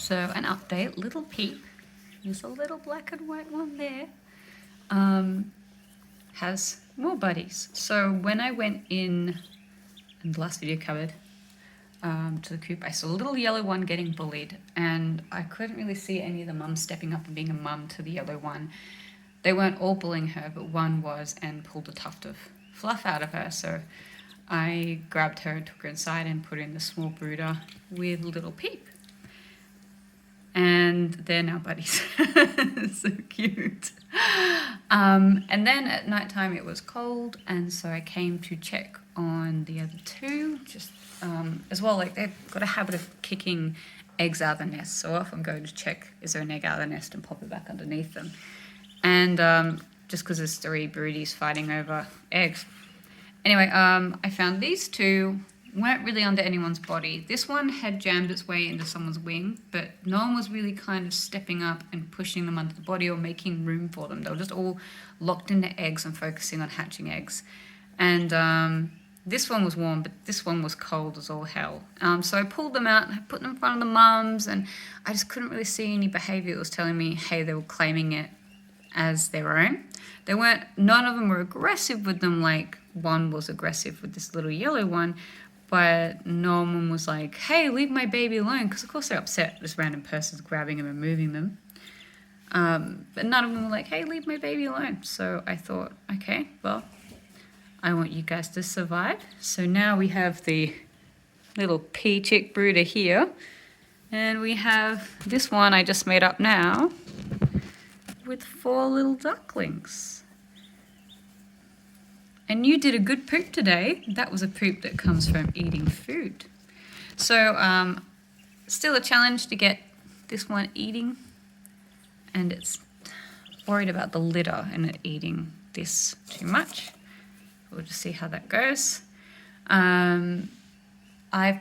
So an update, little Peep, there's a little black and white one there, has more buddies. So when I went in the last video covered, to the coop, I saw a little yellow one getting bullied, and I couldn't really see any of the mums stepping up and being a mum to the yellow one. They weren't all bullying her, but one was, and pulled a tuft of fluff out of her. So I grabbed her and took her inside and put her in the small brooder with little Peep. And they're now buddies. So cute. And then at nighttime it was cold, and so I came to check on the other two, just as well. Like, they've got a habit of kicking eggs out of the nest, so I often go to check is there an egg out of the nest and pop it back underneath them. And just because there's 3 broodies fighting over eggs. Anyway, I found these two weren't really under anyone's body. This one had jammed its way into someone's wing, but no one was really kind of stepping up and pushing them under the body or making room for them. They were just all locked in their eggs and focusing on hatching eggs. And this one was warm, but this one was cold as all hell. So I pulled them out and I put them in front of the mums, and I just couldn't really see any behavior that was telling me, hey, they were claiming it as their own. They weren't, none of them were aggressive with them like one was aggressive with this little yellow one, but no one was like, hey, leave my baby alone, because of course they're upset this random person's grabbing them and moving them. But none of them were like, hey, leave my baby alone. So I thought, okay, well, I want you guys to survive. So now we have the little pea chick brooder here, and we have this one I just made up now with 4 little ducklings. And you did a good poop today. That was a poop that comes from eating food. So still a challenge to get this one eating, and it's worried about the litter and it eating this too much. We'll just see how that goes. I've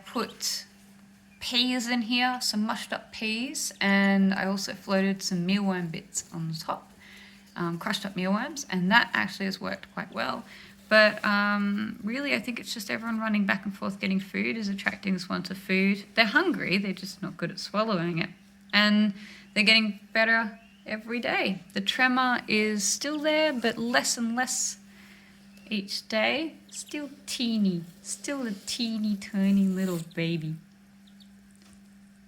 put peas in here, some mushed up peas, and I also floated some mealworm bits on the top, crushed up mealworms, and that actually has worked quite well. But really, I think it's just everyone running back and forth getting food is attracting this one to food. They're hungry, they're just not good at swallowing it. And they're getting better every day. The tremor is still there, but less and less each day. Still teeny, still a teeny tiny little baby.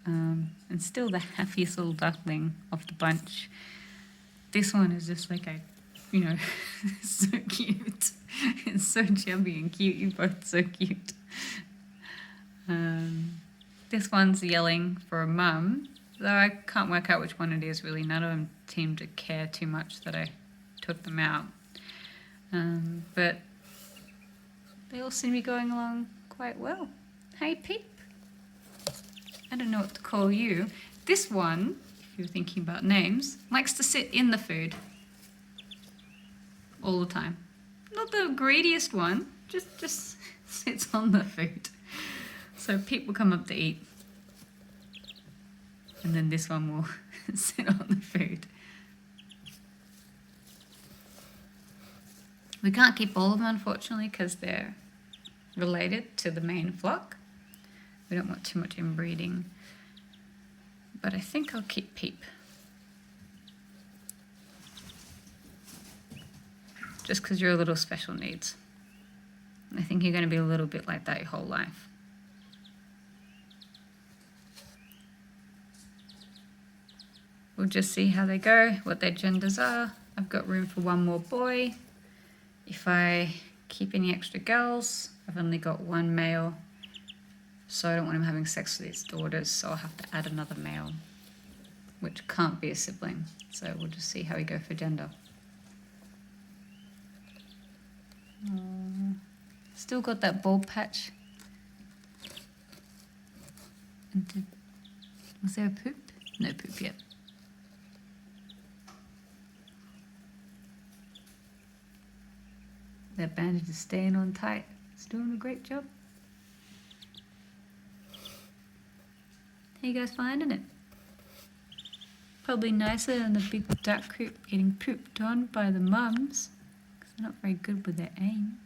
And still the happiest little duckling of the bunch. This one is just like a, you know, so cute. It's so chubby and cute. You're both so cute. This one's yelling for a mum, though I can't work out which one it is really. None of them seem to care too much that I took them out. But they all seem to be going along quite well. Hey, Peep. I don't know what to call you. This one, if you're thinking about names, likes to sit in the food all the time. Not the greediest one, just sits on the food. So Pete will come up to eat, and then this one will sit on the food. We can't keep all of them, unfortunately, because they're related to the main flock. We don't want too much inbreeding, but I think I'll keep Peep. Just because you're a little special needs. I think you're going to be a little bit like that your whole life. We'll just see how they go, what their genders are. I've got room for one more boy. If I keep any extra girls, I've only got one male, so I don't want him having sex with his daughters, so I'll have to add another male, which can't be a sibling. So we'll just see how we go for gender. Still got that bald patch. Was there a poop? No poop yet. That bandage is staying on tight. It's doing a great job. How you guys finding it? Probably nicer than the big duck coop getting pooped on by the mums, because they're not very good with their aim.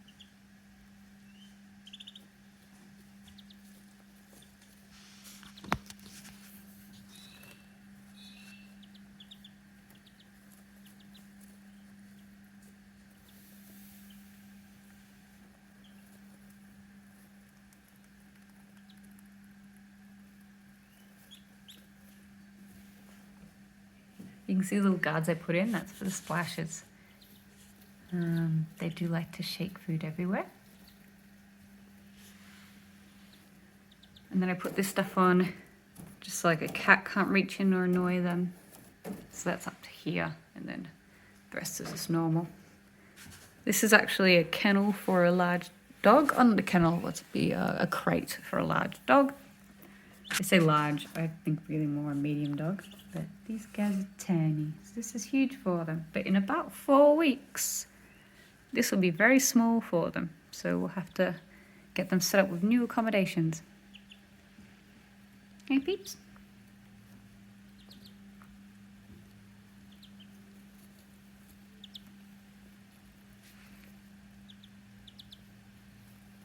You can see the little guards I put in, that's for the splashes. They do like to shake food everywhere. And then I put this stuff on just so like a cat can't reach in or annoy them. So that's up to here, and then the rest is just normal. This is actually a kennel for a large dog. On the kennel, let's be a crate for a large dog. I say large, I think really more a medium dog, but these guys are tiny, so this is huge for them. But in about 4 weeks, this will be very small for them, so we'll have to get them set up with new accommodations. Hey peeps.